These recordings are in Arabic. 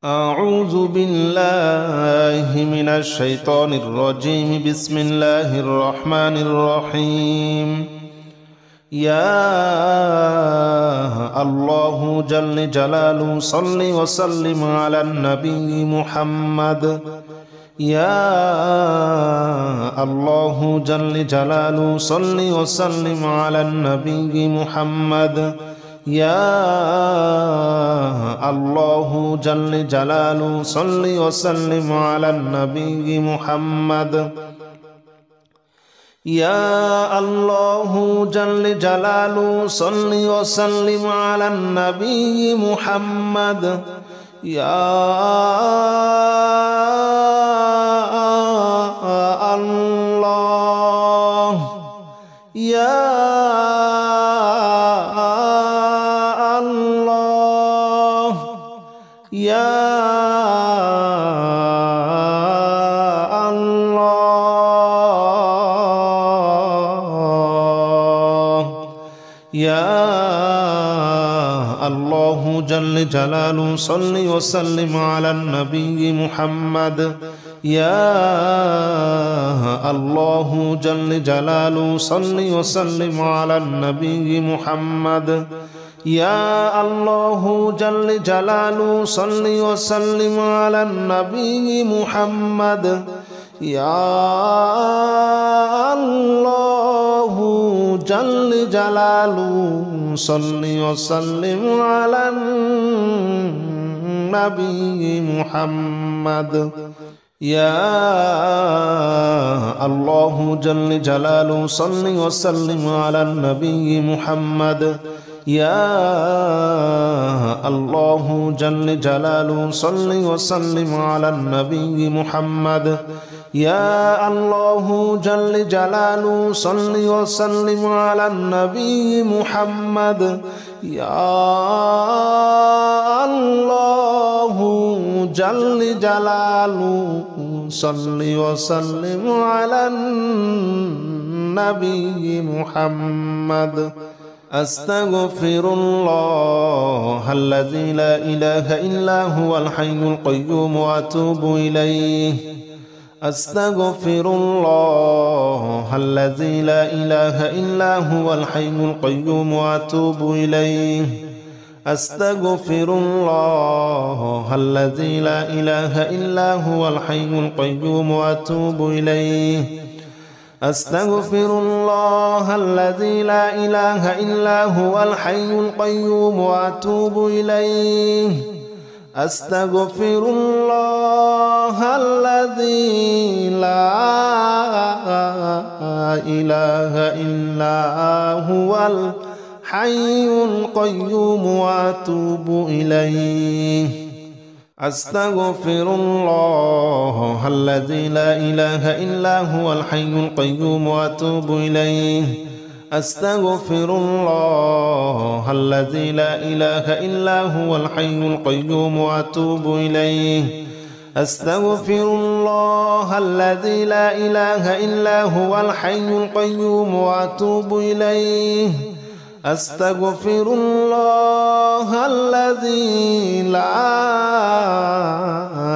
أعوذ بالله من الشيطان الرجيم. بسم الله الرحمن الرحيم. يا الله جل جلاله صل وسلم على النبي محمد. يا الله جل جلاله صل وسلم على النبي محمد. يا الله جل جلاله صل وسلم على النبي محمد. يا الله جل جلاله صل وسلم على النبي محمد. يا الله يا يا الله يا الله جل جلاله صل وسلم على النبي محمد. يا الله جل جلاله صل وسلم على النبي محمد. يا الله جل جلاله صل وسلم على النبي محمد. يا الله جل جلاله صل وسلم على النبي محمد. يا الله جل جلاله صل وسلم على النبي محمد. يا الله جل جلاله صل وسلم على النبي محمد. يا الله جل جلاله صل وسلم على النبي محمد. يا الله جل جلاله صل وسلم على النبي محمد. أستغفر الله الذي لا إله إلا هو الحي القيوم وأتوب إليه. أستغفر الله الذي لا إله إلا هو الحي القيوم وأتوب إليه. أستغفر الله الذي لا إله إلا هو الحي القيوم وأتوب إليه. أستغفر الله الذي لا إله إلا هو الحي القيوم وأتوب إليه. أستغفر الله الذي لا إله إلا هو الحي القيوم وأتوب إليه. أستغفر الله الذي لا إله إلا هو الحي القيوم وأتوب إليه. أستغفر الله الذي لا إله إلا هو الحي القيوم وأتوب إليه. أستغفر الله الذي لا إله إلا هو الحي القيوم وأتوب إليه. أستغفر الله الذي لا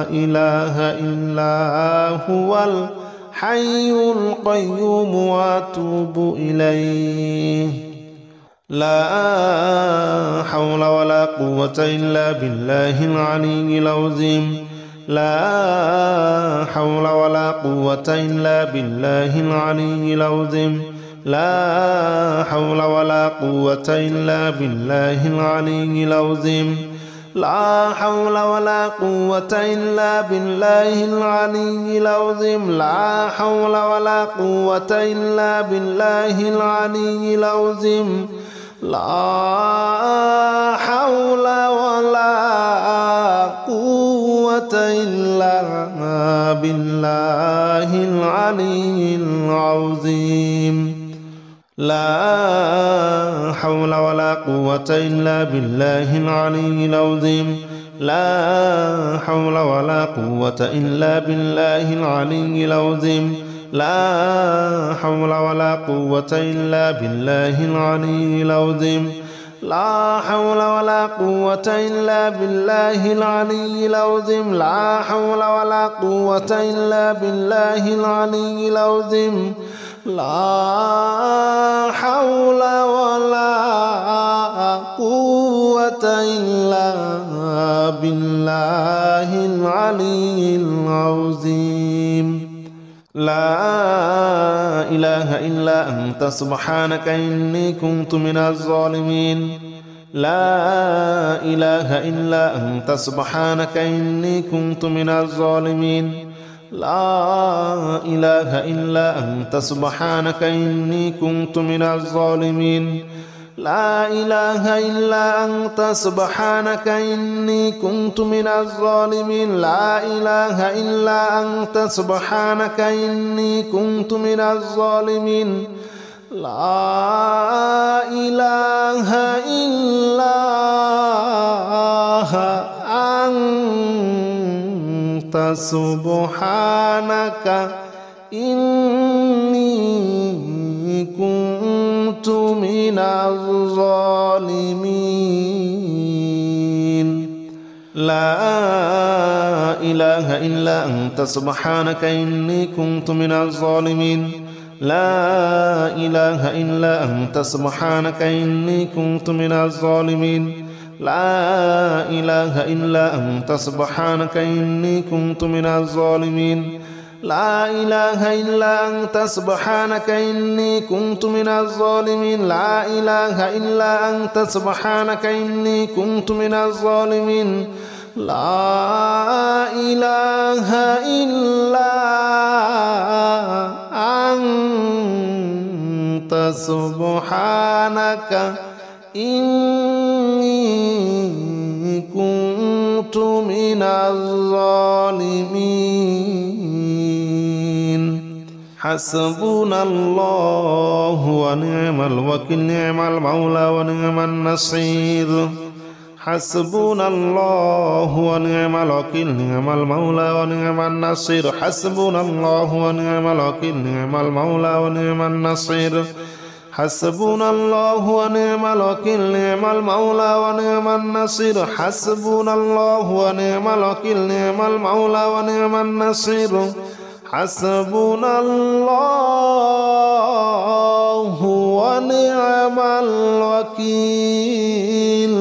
إله إلا هو الحي القيوم وأتوب إليه. لا حول ولا قوة إلا بالله العلي العظيم. لا حول ولا قوة إلا بالله العلي العظيم. لا حول ولا قوة إلا بالله العلي العظيم. لا حول ولا قوة إلا بالله العلي العظيم. لا حول ولا قوة إلا بالله العلي العظيم. لا حول ولا قوة إلا بالله العلي العظيم. لا حول ولا قوة إلا بالله العلي العظيم. لا حول ولا قوة إلا بالله العلي العظيم. لا حول ولا قوة إلا بالله العلي العظيم. لا حول ولا قوة إلا بالله العلي العظيم لا حول ولا قوة إلا بالله العلي العظيم لا حول ولا قوة إلا بالله العلي العظيم لا إله إلا أنت سبحانك إني كنت من الظالمين لا إله إلا أنت سبحانك إني كنت من الظالمين لا إله إلا أنت سبحانك إني كنت من الظالمين لا إله إلا أنت سبحانك إني كنت من الظالمين لا إله إلا أنت سبحانك إني كنت من الظالمين لا إله إلا أنت سبحانك إني كنت من الظالمين لا إله إلا أنت سبحانك إني كنت من الظالمين لا إله إلا أنت سبحانك إني كنت من الظالمين لا إله إلا أنت سبحانك إني كنت من الظالمين لا إله إلا أنت سبحانك إني كنت من الظالمين لا إله إلا أنت سبحانك إني كنت من الظالمين لا إله إلا أنت سبحانك إني كنت من الظالمين حسبنا الله ونعم الوكيل نعم المولى ونعم النصير حسبنا الله ونعم الوكيل نعم المولى ونعم النصير حسبنا الله ونعم الوكيل نعم المولى ونعم النصير حسبنا الله ونعم الوكيل نعم المولى ونعم النصير حسبنا الله ونعم الوكيل نعم المولى ونعم النصير حسبنا الله ونعم الوكيل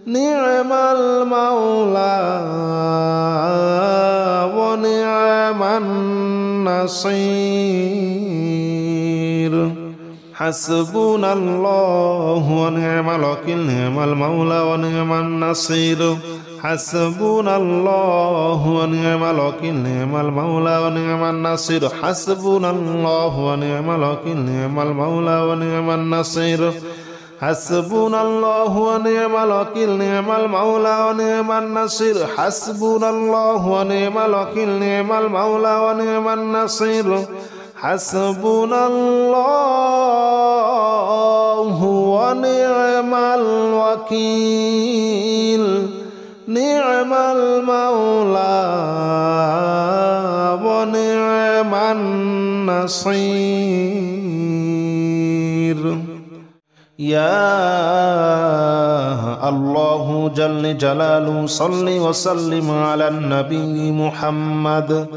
نعم المولى ونعم النصير حسبنا الله ونعم الوكيل نعم المولى ونعم النصير حسبنا الله ونعم الوكيل نعم المولى ونعم النصير حسبنا الله ونعم الوكيل نعم المولى ونعم النصير حسبنا الله ونعم الوكيل نعم المولى ونعم النصير حسبنا الله ونعم الوكيل نعم المولى ونعم النصير حسبنا الله ونعم الوكيل نعم المولى ونعم النصير يا الله جل جلاله صل وسلم على النبي محمد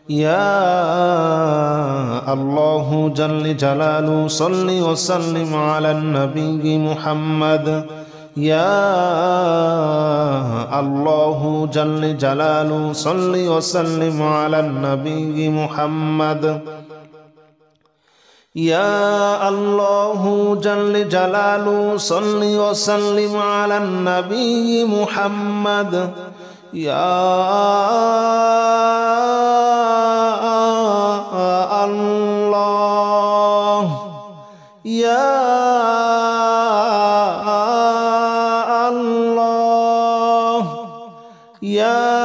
يا الله جل جلاله صل وسلم على النبي محمد يا الله جل جلاله صل وسلم على النبي محمد يا الله جل جلاله صل وسلم على النبي محمد يا الله يا الله يا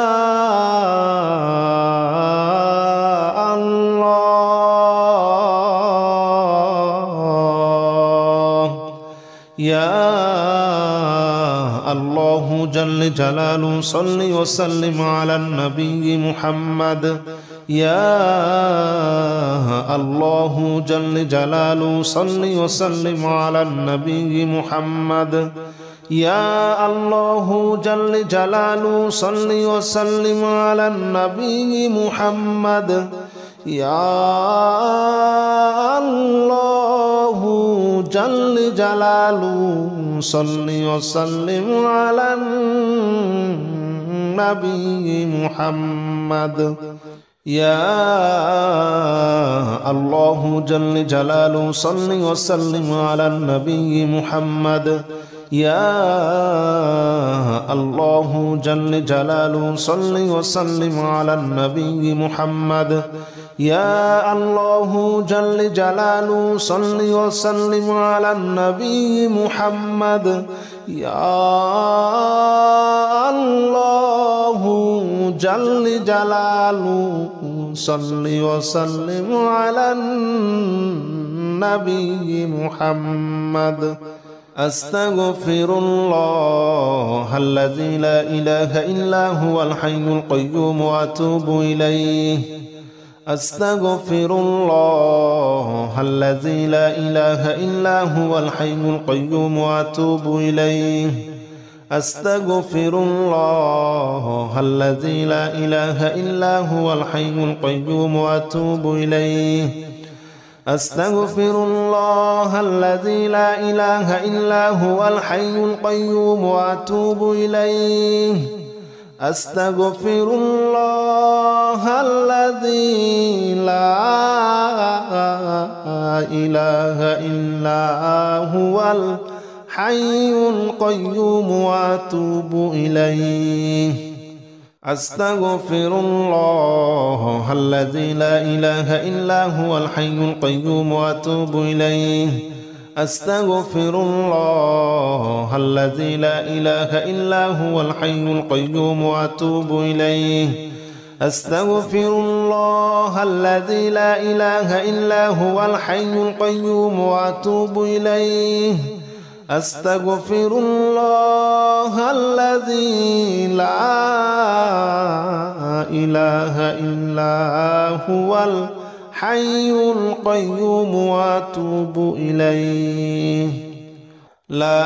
يا الله جل جلاله صل وسلم على النبي محمد يا الله جل جلاله صل وسلم على النبي محمد يا الله جل جلاله صل وسلم على النبي محمد يا الله جل جلاله صل وسلم على النبي محمد يا الله جل جلاله صل وسلم على النبي محمد يا الله جل جلاله صل وسلم على النبي محمد يا الله جل جلاله صل وسلم على النبي محمد يا الله جل جلاله صل وسلم على النبي محمد أستغفر الله الذي لا إله إلا هو الحي القيوم وأتوب إليه أستغفر الله الذي لا إله إلا هو الحي القيوم وأتوب إليه أستغفر الله الذي لا إله إلا هو الحي القيوم وأتوب إليه أستغفر الله الذي لا إله إلا هو الحي القيوم وأتوب إليه أستغفر الله الذي لا إله إلا هو الحي القيوم وأتوب إليه أستغفر الله الذي لا إله إلا هو الحي القيوم وأتوب إليه أستغفر الله الذي لا إله إلا هو الحي القيوم وأتوب إليه أستغفر الله الذي لا إله إلا هو الحي القيوم وأتوب إليه أستغفر الله الذي لا إله إلا هو الحي القيوم وأتوب إليه لا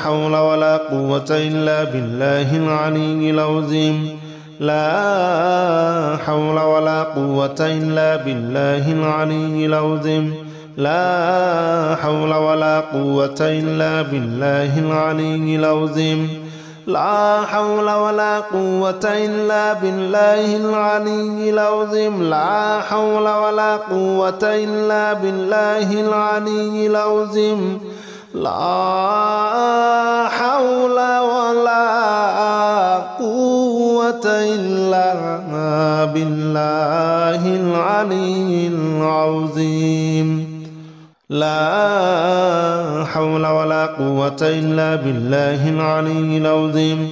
حول ولا قوة إلا بالله العلي العظيم لا حول ولا قوة إلا بالله العلي العظيم لا حول ولا قوة إلا بالله العلي العظيم لا حول ولا قوة إلا بالله العلي العظيم لا حول ولا قوة إلا بالله العلي العظيم لا حول ولا قوة إلا بالله العلي العظيم لا حول ولا قوة إلا بالله العلي العظيم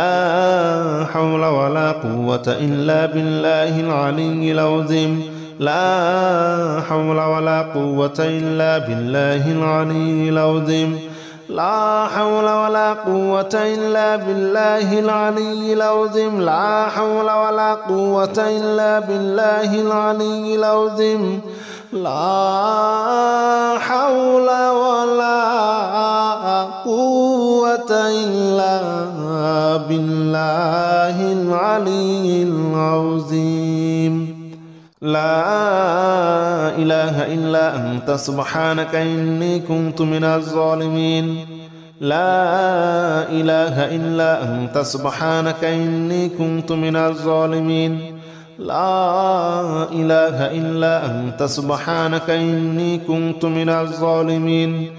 لا حول ولا قوة إلا بالله العلي العظيم لا حول ولا قوة إلا بالله العلي العظيم لا حول ولا قوة إلا بالله العلي العظيم لا حول ولا قوة إلا بالله العلي العظيم لا حول ولا قوة إلا بالله العلي العظيم لا إله إلا أنت سبحانك إني كنت من الظالمين لا إله إلا أنت سبحانك إني كنت من الظالمين لا إله إلا أنت سبحانك إني كنت من الظالمين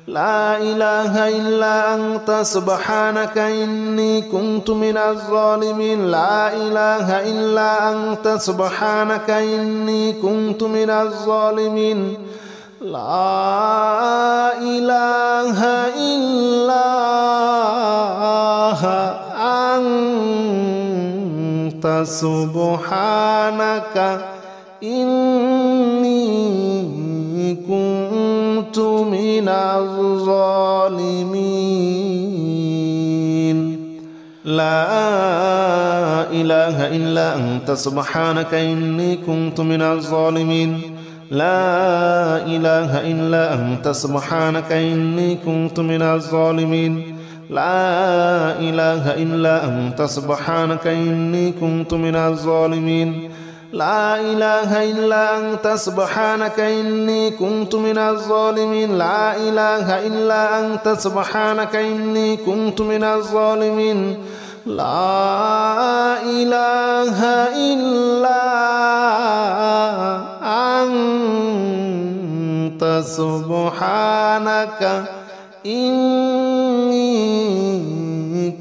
لا إله إلا أنت سبحانك إني كنت من الظالمين لا إله إلا أنت سبحانك إني كنت من الظالمين لا إله إلا أنت سبحانك إني كنت من الظالمين لا إله إلا أنت سبحانك إني كنت من الظالمين لا إله إلا أنت سبحانك إني كنت من الظالمين لا إله إلا أنت سبحانك إني كنت من الظالمين لا إله إلا أنت سبحانك إني كنت من الظالمين لا إله إلا أنت سبحانك إني كنت من الظالمين لا إله إلا أنت سبحانك إني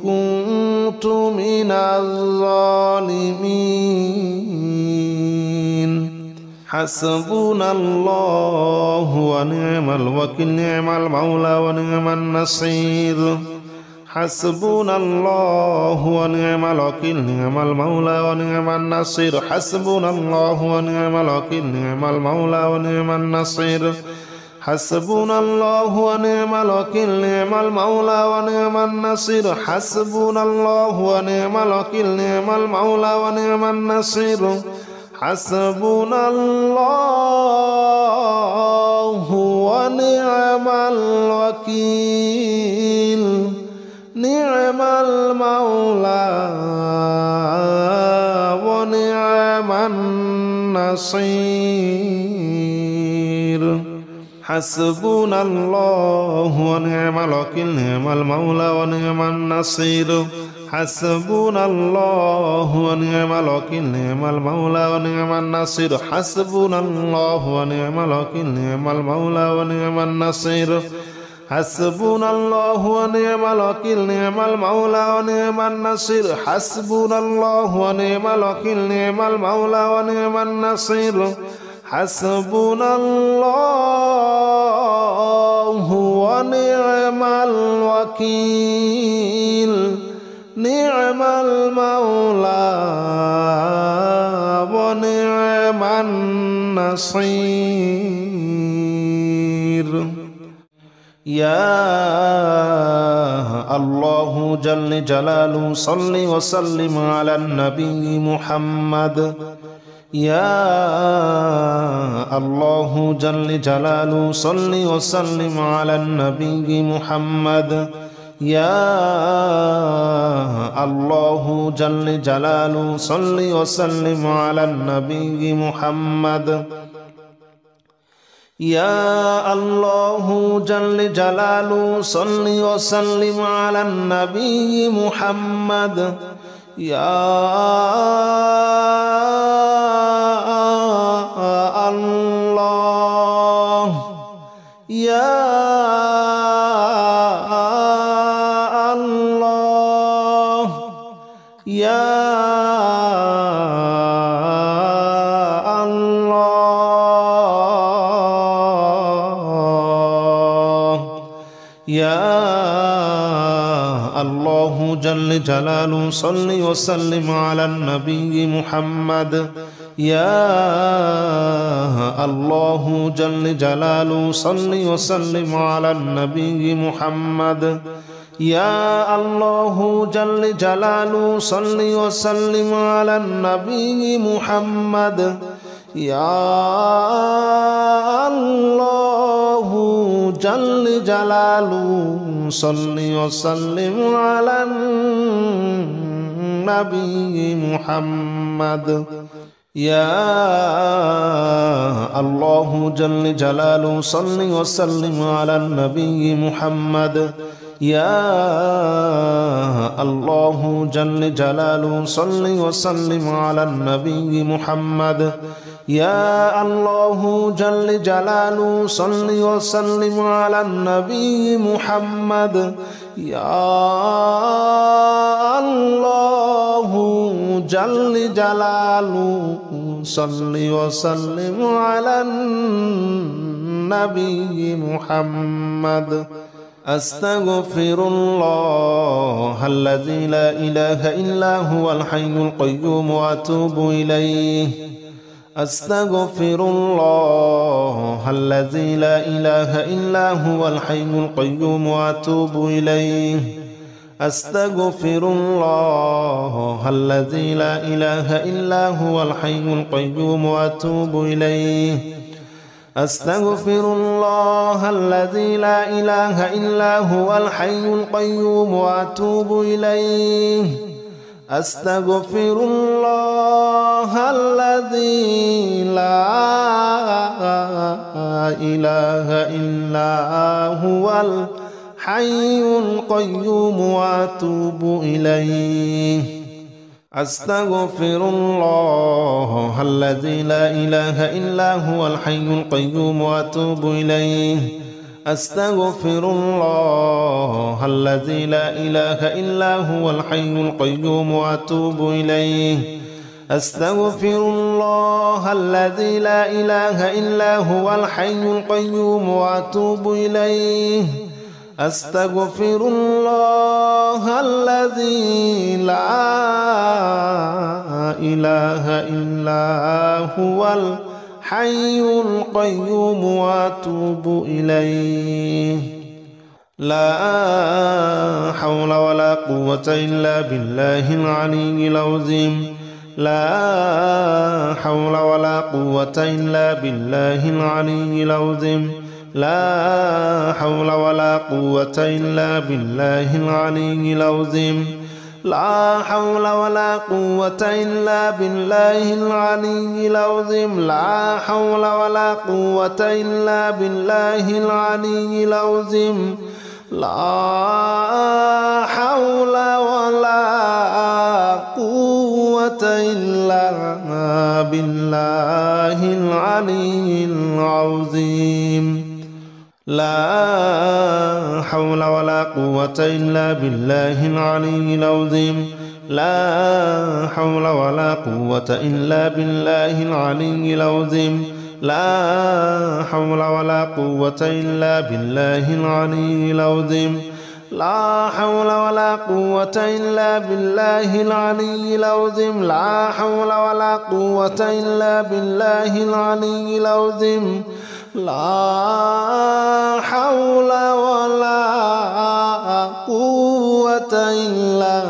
كنت من الظالمين حسبنا الله ونعم الوكيل نعم المولى ونعم النصير حسبنا الله ونعم الوكيل نعم المولى ونعم النصير حسبنا الله ونعم الوكيل نعم المولى ونعم النصير حسبنا الله ونعم الوكيل نعم المولى ونعم النصير حسبنا الله ونعم الوكيل نعم المولى ونعم النصير حسبنا الله ونعم الوكيل نعم المولى ونعم النصير حسبنا الله ونعم الوكيل نعم المولى ونعم النصير حسبنا الله ونعم الوكيل نعم المولى ونعم النصير حسبنا الله ونعم الوكيل نعم المولى ونعم النصير حسبنا الله ونعم الوكيل نعم المولى ونعم النصير حسبنا الله ونعم الوكيل نعم المولى ونعم النصير حسبنا الله ونعم الوكيل نعم المولى ونعم النصير يا الله جل جلاله صل وسلم على النبي محمد يا الله جل جلاله صل وسلم على النبي محمد يا الله جل جلاله صل وسلم على النبي محمد يا الله جل جلاله صل وسلم على النبي محمد يا الله يا الله يا يا الله جل جلاله صل وسلم على النبي محمد يا الله جل جلاله صل وسلم على النبي محمد يا الله جل جلاله صل وسلم على النبي محمد يا الله جل جلاله صل وسلم على النبي محمد يا الله جل جلاله صل وسلم على النبي محمد يا الله جل جلاله صل وسلم على النبي محمد يا الله جل جلاله صل وسلم على النبي محمد يا الله جل جلاله صل وسلم على النبي محمد أستغفر الله الذي لا إله إلا هو الحي القيوم وأتوب إليه أستغفر الله الذي لا إله إلا هو الحي القيوم وأتوب إليه أستغفر الله الذي لا إله إلا هو الحي القيوم وأتوب إليه أستغفر الله الذي لا إله إلا هو الحي القيوم وأتوب إليه أستغفر الله الذي لا إله إلا هو الحي القيوم وأتوب إليه أستغفر الله الذي لا إله إلا هو الحي القيوم وأتوب إليه أستغفر الله الذي لا إله إلا هو الحي القيوم وأتوب إليه أستغفر الله الذي لا إله إلا هو الحي القيوم وأتوب إليه أستغفر الله الذي لا إله إلا هو الحي القيوم وأتوب إليه لا حول ولا قوة إلا بالله العلي العظيم لا حول ولا قوة إلا بالله العلي العظيم لا حول ولا قوة إلا بالله العلي العظيم لا حول ولا قوة إلا بالله العلي العظيم لا حول ولا قوة إلا بالله العلي العظيم لا حول ولا قوة إلا بالله العلي العظيم لا حول ولا قوة إلا بالله العلي العظيم لا حول ولا قوة إلا بالله العلي العظيم لا حول ولا قوة إلا بالله العلي العظيم لا حول ولا قوة إلا بالله العلي العظيم لا حول ولا قوة إلا بالله العلي العظيم لا حول ولا قوة إلا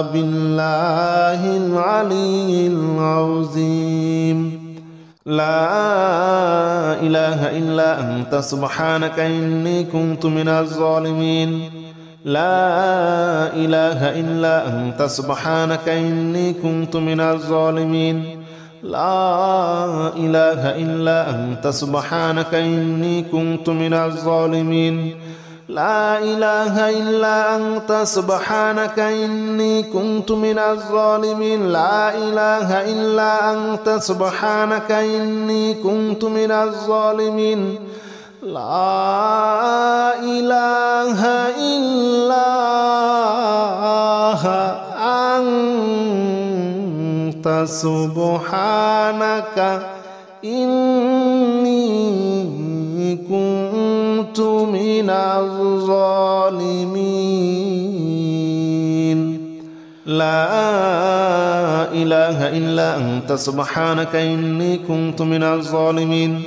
بالله العلي العظيم لا إله إلا أنت سبحانك إني كنت من الظالمين لا إله إلا أنت سبحانك إني كنت من الظالمين لا إله إلا أنت سبحانك إني كنت من الظالمين لا إله إلا أنت سبحانك إني كنت من الظالمين لا إله إلا أنت سبحانك إني كنت من الظالمين لا إله إلا أنت سبحانك إني كنت من الظالمين لا إله إلا أنت سبحانك إني كنت من الظالمين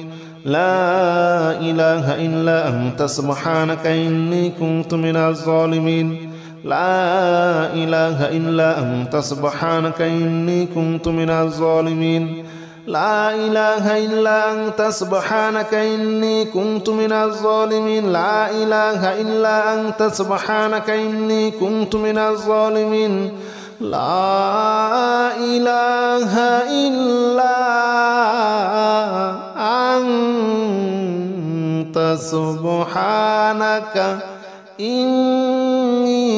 لا إله إلا أنت سبحانك إني كنت من الظالمين لا إله إلا أنت سبحانك إني كنت من الظالمين لا إله إلا أنت سبحانك إني كنت من الظالمين لا إله إلا أنت سبحانك إني كنت من الظالمين لا إله إلا أنت سبحانك إني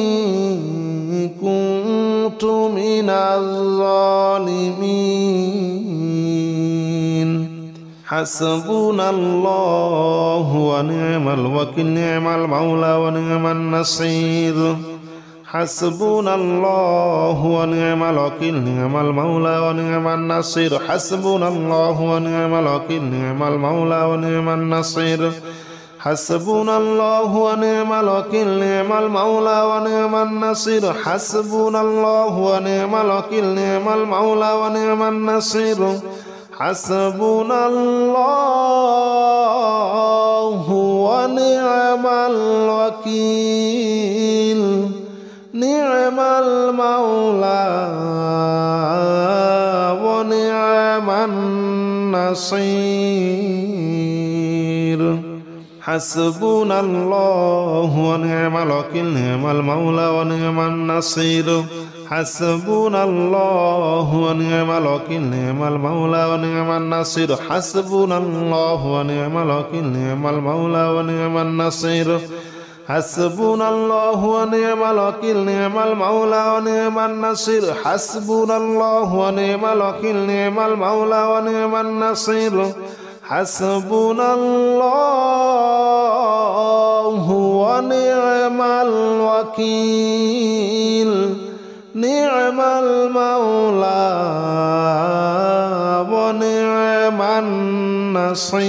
كنت من الظالمين حسبنا الله ونعم الوكيل نعم المولى ونعم النصير حسبنا الله ونعم الوكيل نعم المولى ونعم النصير حسبنا الله ونعم الوكيل نعم المولى ونعم النصير حسبنا الله ونعم الوكيل نعم المولى ونعم النصير حسبنا الله ونعم الوكيل نعم المولى ونعم النصير حسبنا الله ونعم الوكيل نعم المولى ونعم النصير حسبنا الله ونعم الوكيل نعم المولى ونعم النصير حسبنا الله ونعم الوكيل نعم المولى ونعم النصير حسبنا الله ونعم الوكيل نعم المولى ونعم النصير حسبنا الله ونعم الوكيل نعم المولى ونعم النصير حسبنا الله ونعم الوكيل نعم المولى ونعم النصير حسبنا الله ونعم الوكيل نعم المولى ونعم النصير